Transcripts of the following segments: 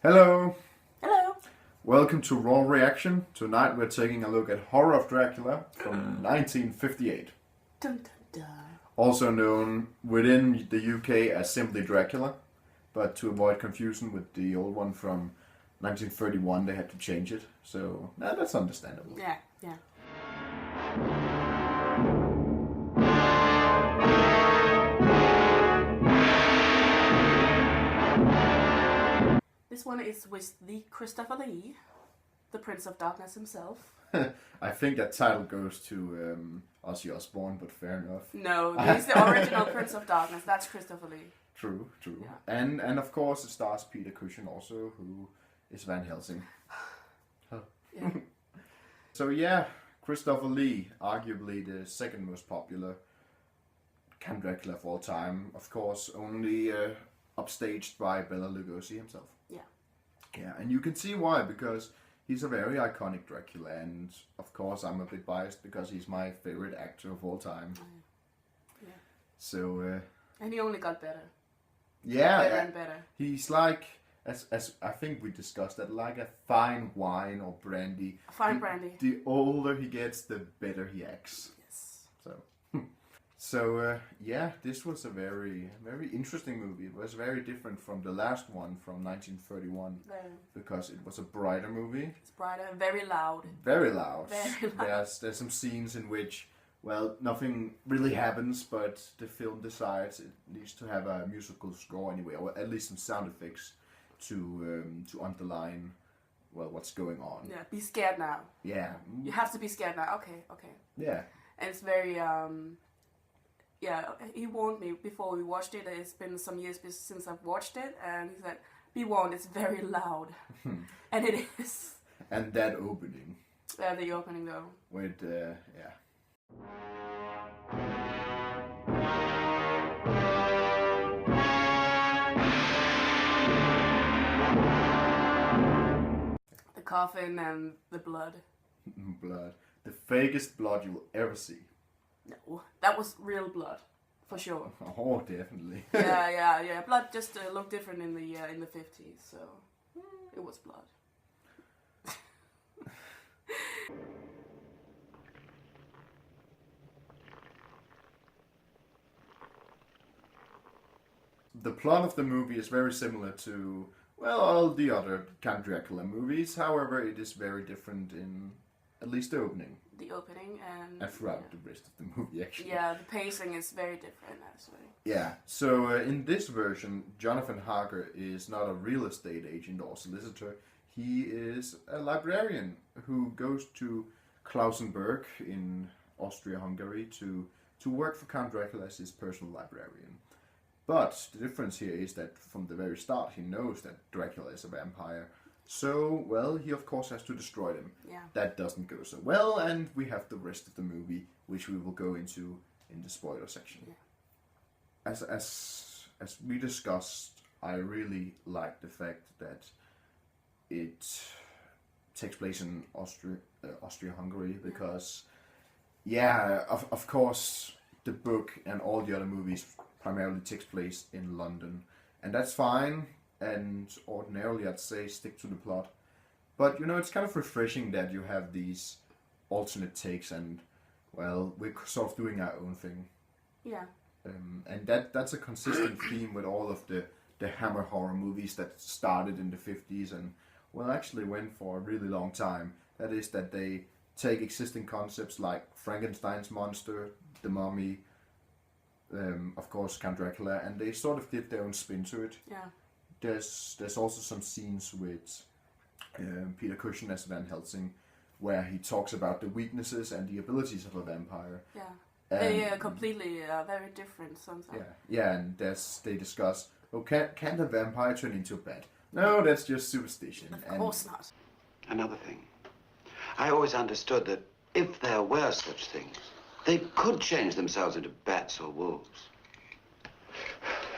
Hello! Hello! Welcome to Raw Reaction. Tonight we're taking a look at Horror of Dracula from 1958. Dun, dun, dun. Also known within the UK as simply Dracula, but to avoid confusion with the old one from 1931 they had to change it, so that's understandable. Yeah. This one is with the Christopher Lee, the Prince of Darkness himself. I think that title goes to Ozzy Osbourne, but fair enough. No, he's the original Prince of Darkness. That's Christopher Lee. True. Yeah. And of course it stars Peter Cushing also, who is Van Helsing. Yeah. So yeah, Christopher Lee, arguably the second most popular Count Dracula of all time. Of course, only upstaged by Bela Lugosi himself. Yeah. Yeah, and you can see why, because he's a very iconic Dracula, and of course I'm a bit biased because he's my favorite actor of all time. Yeah. So And he only got better. yeah, Better and better. he's like, as I think we discussed that, like a fine wine or brandy. Fine brandy. The older he gets, the better he acts. Yes. So yeah, this was a very interesting movie. It was very different from the last one from 1931 because it was a brighter movie. It's brighter, very loud. Very loud. Very loud. There's some scenes in which, well, nothing really happens, but the film decides it needs to have a musical score anyway, or at least some sound effects to underline, well, what's going on. Yeah, be scared now. Yeah. You have to be scared now. Okay. Yeah. And it's very, yeah, he warned me before we watched it. It's been some years since I've watched it, and he said, be warned, it's very loud. And it is. And that opening. Yeah, the opening though. With, yeah. The coffin and the blood. Blood. The fakest blood you'll ever see. No, that was real blood, for sure. Oh, definitely. Yeah. Blood just looked different in the 50s, so it was blood. The plot of the movie is very similar to, well, all the other Count Dracula movies. However, it is very different in at least the opening. The opening and throughout the rest of the movie, actually. Yeah, the pacing is very different, actually. Yeah, so in this version, Jonathan Harker is not a real estate agent or solicitor. He is a librarian who goes to Klausenberg in Austria-Hungary to work for Count Dracula as his personal librarian. But the difference here is that from the very start he knows that Dracula is a vampire. So, well, he of course has to destroy them. Yeah. That doesn't go so well, and we have the rest of the movie, which we will go into in the spoiler section. Yeah. As we discussed, I really like the fact that it takes place in Austria-Hungary, because, yeah, of course, the book and all the other movies primarily takes place in London, and that's fine. And ordinarily I'd say stick to the plot. But you know, it's kind of refreshing that you have these alternate takes, and well, we're sort of doing our own thing. Yeah. And that's a consistent theme with all of the Hammer horror movies that started in the 50s and, well, actually went for a really long time. That is that they take existing concepts like Frankenstein's monster, the mummy, of course Count Dracula, and they sort of give their own spin to it. Yeah. There's also some scenes with Peter Cushing as Van Helsing, where he talks about the weaknesses and the abilities of a vampire. Yeah. They are completely very different sometimes. Yeah, and they discuss, oh, can a vampire turn into a bat? No, that's just superstition. Of course not. Another thing, I always understood that if there were such things, they could change themselves into bats or wolves.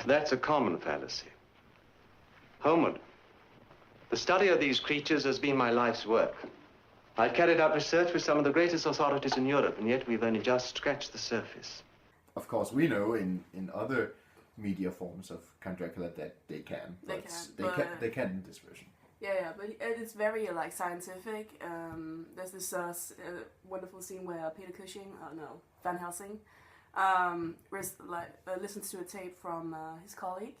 That's a common fallacy. Homeward. The study of these creatures has been my life's work. I've carried out research with some of the greatest authorities in Europe, and yet we've only just scratched the surface. Of course, we know in other media forms of Count Dracula that they can. They But can, they can in this version. Yeah, but it's very like scientific. There's this wonderful scene where Peter Cushing, Van Helsing, listens to a tape from his colleague.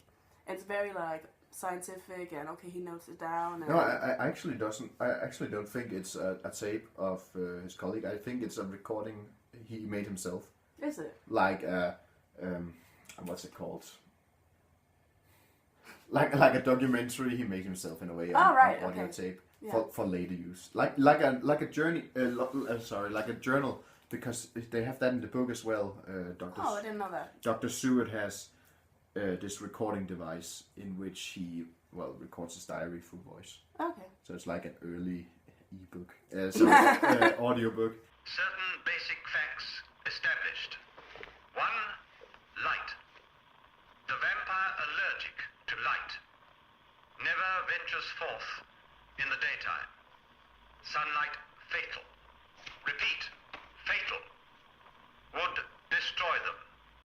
It's very like scientific, and okay, he notes it down. And No, I actually doesn't. I actually don't think it's a tape of his colleague. I think it's a recording he made himself. Is it? Like what's it called? Like a documentary he made himself in a way on audio tape for later use. Like a journey. Like a journal, because they have that in the book as well. I didn't know that. Dr. Seward has this recording device in which he records his diary through voice. Okay. So it's like an early ebook, audiobook. Certain basic facts established. 1. Light. The vampire allergic to light. Never ventures forth in the daytime. Sunlight fatal. Repeat, fatal. Would destroy them.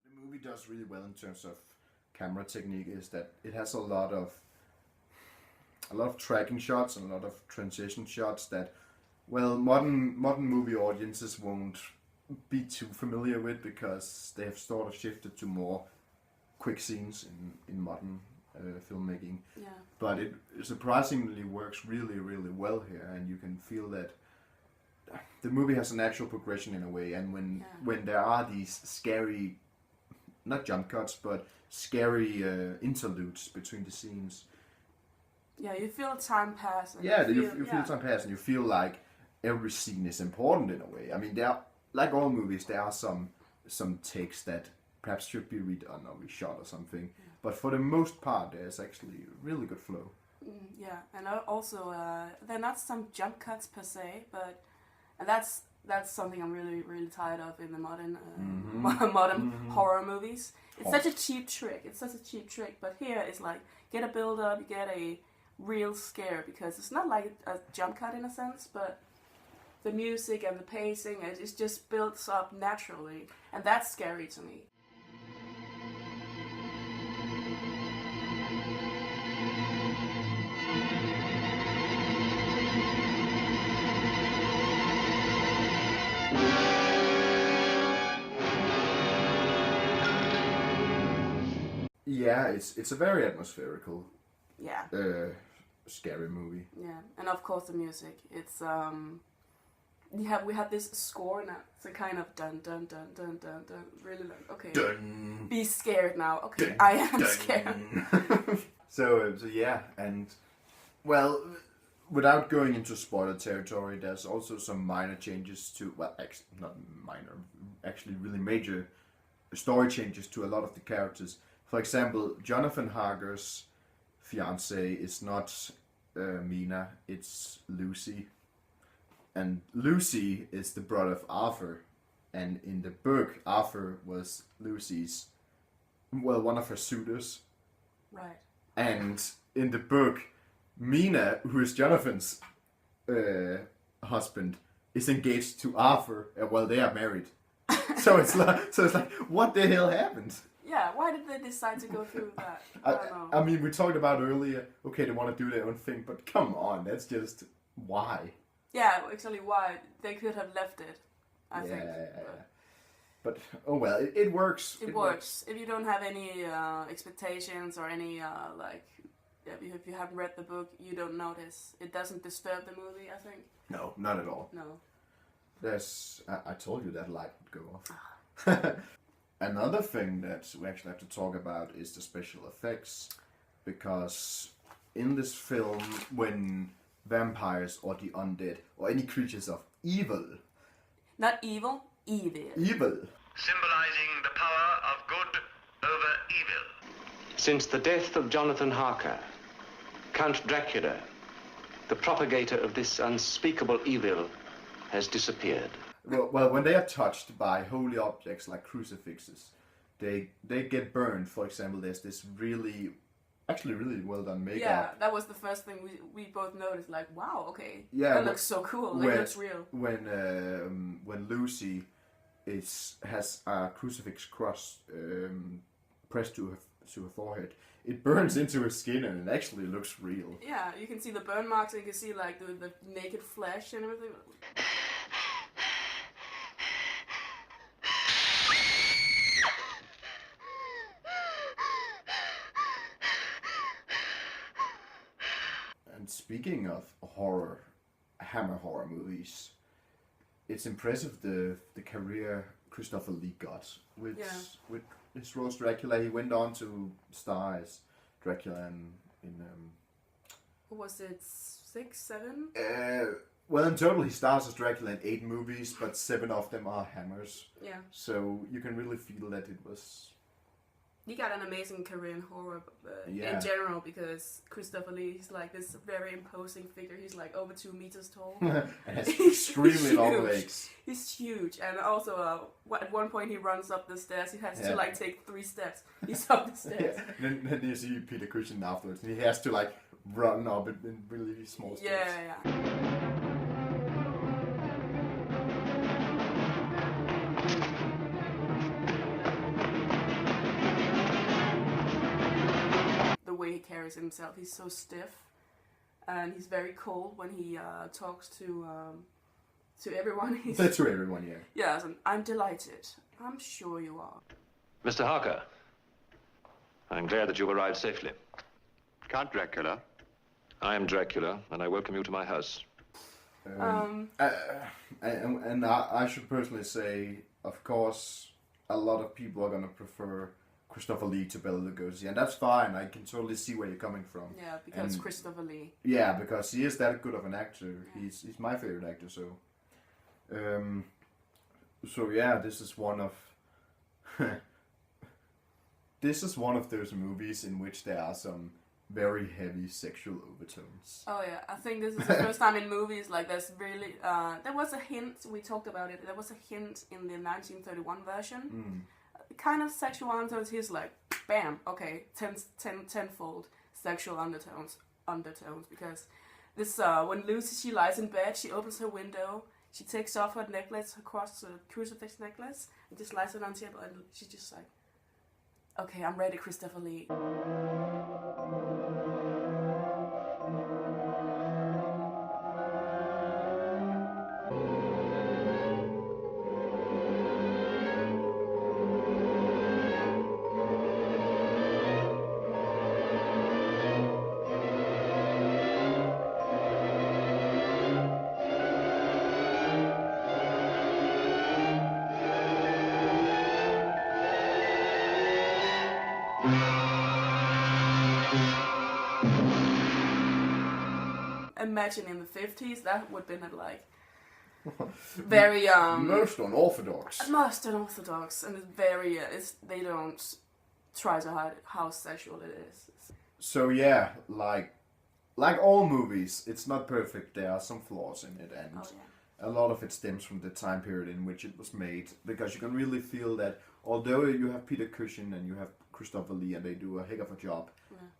The movie does really well in terms of camera technique is that it has a lot of tracking shots and a lot of transition shots that modern movie audiences won't be too familiar with, because they have sort of shifted to more quick scenes in modern filmmaking. Yeah. But it surprisingly works really, really well here, and you can feel that the movie has a natural progression in a way. And when there are these scary, not jump cuts, but scary interludes between the scenes. Yeah, you feel time pass. You feel time pass, and you feel like every scene is important in a way. I mean, like all movies, there are some takes that perhaps should be redone or reshot or something. Yeah. But for the most part, there's actually really good flow. Yeah, and also they're not some jump cuts per se, but that's something I'm really, really tired of in the modern horror movies. It's such a cheap trick. But here it's like, get a build up, you get a real scare, because it's not like a jump cut in a sense, but the music and the pacing, it just builds up naturally, and that's scary to me. Yeah, it's a very atmospherical, scary movie. Yeah, and of course the music. It's we have this score now. It's a kind of dun dun dun dun dun dun. Really like, okay, dun, be scared now. Okay, dun, I am dun. scared. So yeah, and without going into spoiler territory, there's also some minor changes to not minor, actually really major story changes to a lot of the characters. For example, Jonathan Harker's fiancée is not Mina, it's Lucy. And Lucy is the brother of Arthur. And in the book, Arthur was Lucy's, one of her suitors. Right. And in the book, Mina, who is Jonathan's husband, is engaged to Arthur while they are married. So it's like, what the hell happened? Yeah, why did they decide to go through that? I don't know. I mean, we talked about earlier, okay, they want to do their own thing, but come on, that's just, why? Yeah, actually why. They could have left it, I think. But, oh well, it works. It works. If you don't have any expectations or any, if you haven't read the book, you don't notice. It doesn't disturb the movie, I think. No, not at all. No. I told you that light would go off. Another thing that we actually have to talk about is the special effects, because in this film, when vampires or the undead or any creatures of evil, not evil, evil, symbolizing the power of good over evil. Since the death of Jonathan Harker, Count Dracula, the propagator of this unspeakable evil, has disappeared. Well, when they are touched by holy objects like crucifixes, they get burned. For example, there's this really well done makeup. Yeah, that was the first thing we both noticed. Like, wow, okay, yeah, that looks so cool. Like, it looks real. When Lucy has a crucifix cross pressed to to her forehead, it burns into her skin and it actually looks real. Yeah, you can see the burn marks and you can see like the naked flesh and everything. And speaking of horror, Hammer horror movies, it's impressive the career Christopher Lee got with his role as Dracula. He went on to star as Dracula in What was it, 6, 7? well, in total he stars as Dracula in 8 movies, but 7 of them are Hammers. Yeah. So you can really feel that it was. He got an amazing career in horror Yeah. in general because Christopher Lee is like this very imposing figure. He's like over 2 meters tall. And has extremely long legs. He's huge, and also at one point he runs up the stairs. He has to like take 3 steps. He's up the stairs. Yeah. Then you see Peter Cushing afterwards, and he has to like run up in really small steps. Yeah. The way he carries himself, he's so stiff, and he's very cold when he talks to everyone. To everyone, yeah. Yes, and I'm delighted. I'm sure you are. Mr. Harker, I'm glad that you arrived safely. Count Dracula. I am Dracula, and I welcome you to my house. And I should personally say, of course, a lot of people are gonna prefer Christopher Lee to Bela Lugosi, and that's fine. I can totally see where you're coming from. Yeah, because Christopher Lee. Yeah, because he is that good of an actor. Yeah. He's my favorite actor. So yeah, this is one of those movies in which there are some very heavy sexual overtones. Oh yeah, I think this is the first time in movies like there's really there was a hint, we talked about it, there was a hint in the 1931 version. Kind of sexual undertones. He's like, bam, okay, tenfold sexual undertones because this when Lucy, she lies in bed, she opens her window, she takes off her necklace, her crucifix necklace, and just lies it on the table, and she's just like, okay, I'm ready, Christopher Lee. Imagine in the 50s, that would have been like very most unorthodox, and it's very they don't try to hide how sexual it is. So yeah, like all movies, it's not perfect. There are some flaws in it, and a lot of it stems from the time period in which it was made, because you can really feel that although you have Peter Cushing and you have Christopher Lee and they do a heck of a job,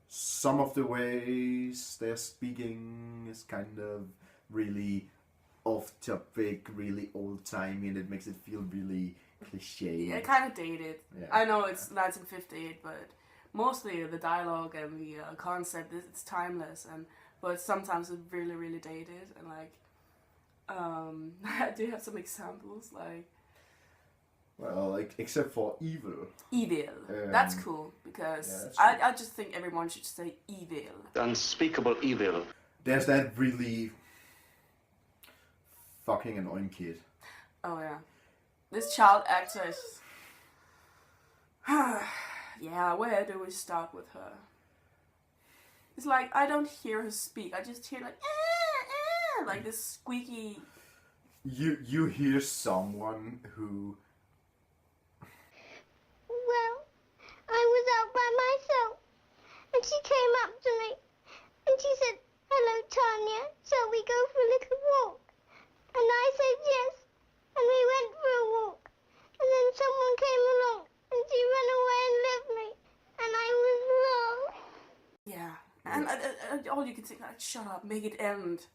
some of the ways they're speaking is kind of really off topic, really old timey, and it makes it feel really cliche. Yeah, kind of dated. Yeah. I know it's 1958, but mostly the dialogue and the concept, it's timeless, but sometimes it's really, really dated, and like do you have some examples like? Well, like except for evil. Evil. That's cool, because that's I just think everyone should say evil. Unspeakable evil. There's that really fucking annoying kid. Oh yeah, this child actor is. Yeah, where do we start with her? It's like I don't hear her speak. I just hear like this squeaky. You hear someone who. Well, I was out by myself, and she came up to me, and she said, "Hello, Tanya, shall we go for a little walk?" And I said yes, and we went for a walk, and then someone came along, and she ran away and left me, and I was lost. Yeah, and all you can say, like, shut up, make it end.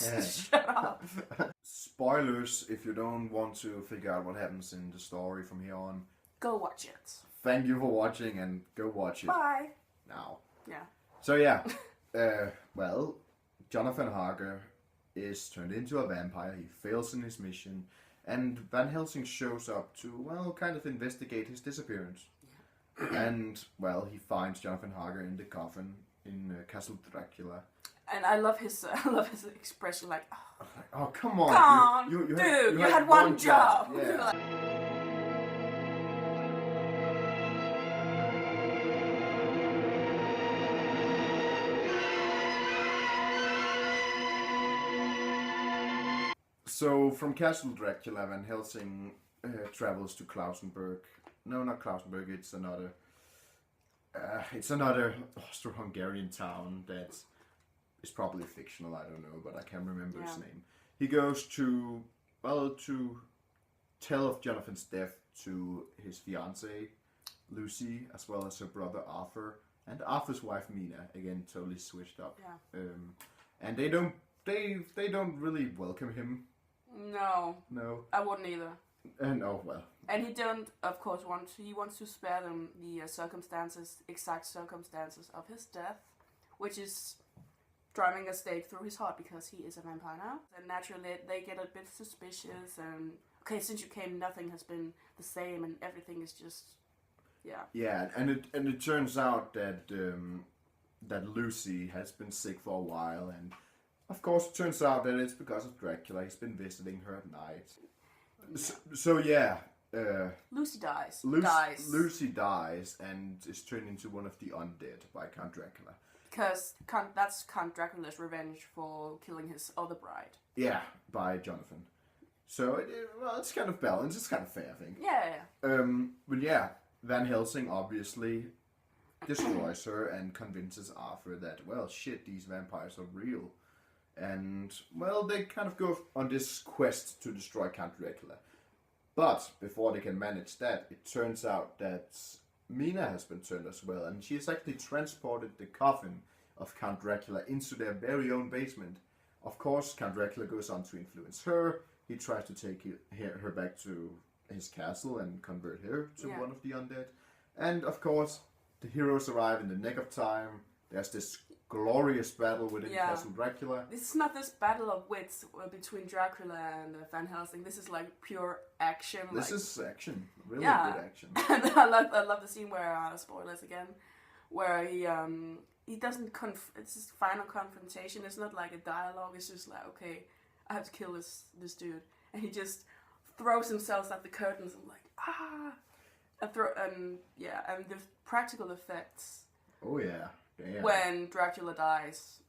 Yeah. Shut up. Spoilers if you don't want to figure out what happens in the story from here on. Go watch it. thank you for watching and go watch it Bye. now. Yeah. So yeah, well, Jonathan Harker is turned into a vampire. He fails in his mission, and Van Helsing shows up to, well, kind of investigate his disappearance. Yeah. And, well, he finds Jonathan Harker in the coffin in Castle Dracula. And I love his expression, like, oh come on, come on, you dude, you had one job. Yeah. So from Castle Dracula, Van Helsing travels to Klausenberg. No, not Klausenberg. It's another Austro-Hungarian town that is probably fictional. I don't know, but I can't remember its name. He goes to tell of Jonathan's death to his fiancée Lucy, as well as her brother Arthur and Arthur's wife Mina. Again, totally switched up. Yeah. And they don't really welcome him. No, I wouldn't either. And oh well. And he don't, of course, he wants to spare them the exact circumstances of his death, which is driving a stake through his heart because he is a vampire now. And naturally, they get a bit suspicious. And okay, since you came, nothing has been the same, and everything is just, yeah. Yeah, and it turns out that that Lucy has been sick for a while, and of course, it turns out that it's because of Dracula. He's been visiting her at night. So yeah. Lucy dies. Lucy dies and is turned into one of the undead by Count Dracula. Because that's Count Dracula's revenge for killing his other bride. Yeah, by Jonathan. So it's kind of balanced. It's kind of fair, I think. Yeah. But yeah, Van Helsing obviously destroys her and convinces Arthur that, well, shit, these vampires are real. And, well, they kind of go on this quest to destroy Count Dracula. But before they can manage that, it turns out that Mina has been turned as well, and she has actually transported the coffin of Count Dracula into their very own basement. Of course, Count Dracula goes on to influence her. He tries to take her back to his castle and convert her to one of the undead. And, of course, the heroes arrive in the nick of time. There's this glorious battle within Castle Dracula. This is not this battle of wits between Dracula and Van Helsing. This is like pure action. This is action, really good action. And I love the scene where spoilers again, where he doesn't it's his final confrontation. It's not like a dialogue. It's just like, okay, I have to kill this dude, and he just throws himself at the curtains. I'm like, and the practical effects. Oh yeah. Yeah. When Dracula dies.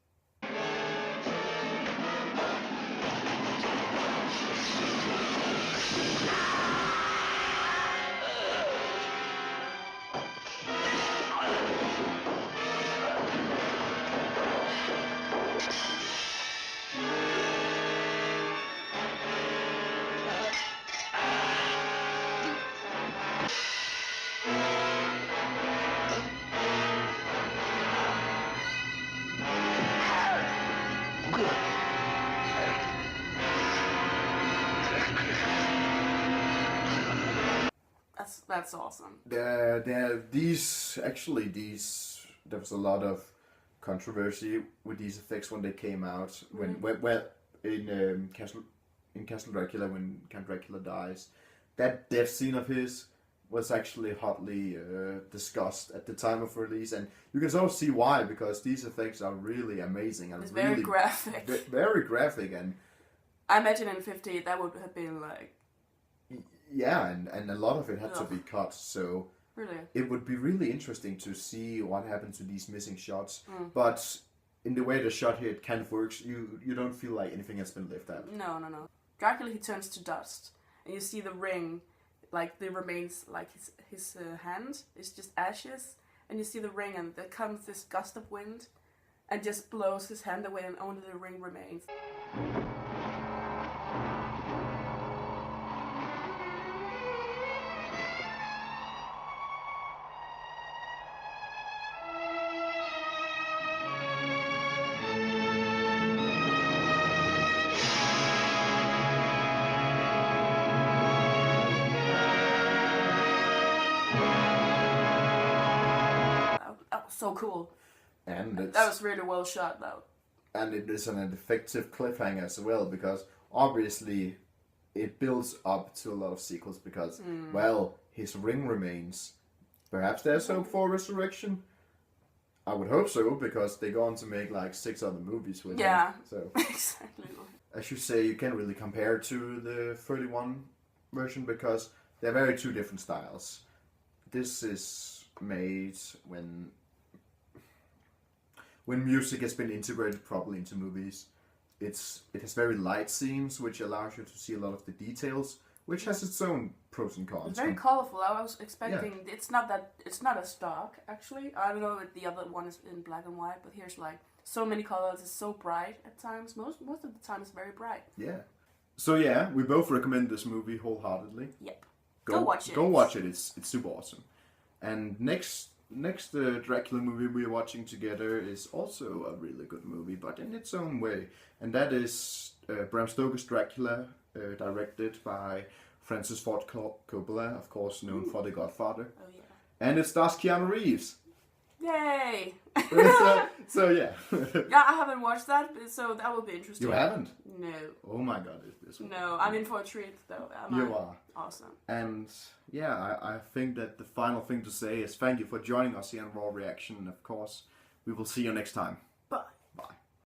That's awesome. There was a lot of controversy with these effects when they came out. In Castle Dracula, when Count Dracula dies, that death scene of his was actually hotly discussed at the time of release, and you can sort of see why, because these effects are really amazing and it's really very graphic. Very graphic, and I imagine in 50 that would have been like. Yeah, and a lot of it had to be cut, so really? It would be really interesting to see what happened to these missing shots. But in the way the shot here, it kind of works. You don't feel like anything has been left out. No. Dracula, he turns to dust, and you see the ring, like the remains, like his hand is just ashes, and you see the ring, and there comes this gust of wind, and just blows his hand away, and only the ring remains. so cool. And That was really well shot, though. And it is an effective cliffhanger as well, because obviously it builds up to a lot of sequels because, well, his ring remains. Perhaps there's hope for resurrection. I would hope so, because they go on to make like 6 other movies with him. So Exactly. as you say, you can't really compare to the 31 version because they're very two different styles. This is made when music has been integrated properly into movies. It has very light scenes, which allows you to see a lot of the details, which has its own pros and cons. It's very colorful. I was expecting it's not as dark actually. I don't know if the other one is in black and white, but here's like so many colors. It's so bright at times. Most of the time it's very bright. Yeah. So yeah, we both recommend this movie wholeheartedly. Yep. Go watch it. Go watch it. It's super awesome. And next Dracula movie we're watching together is also a really good movie, but in its own way. And that is Bram Stoker's Dracula, directed by Francis Ford Coppola, of course known for The Godfather. Oh yeah. And it stars Keanu Reeves. Yay! so yeah. Yeah, I haven't watched that, so that will be interesting. You haven't? No. Oh my god, this one. No, I'm in for a treat though. You are. Awesome. And yeah, I think that the final thing to say is thank you for joining us here in Raw Reaction. Of course, we will see you next time.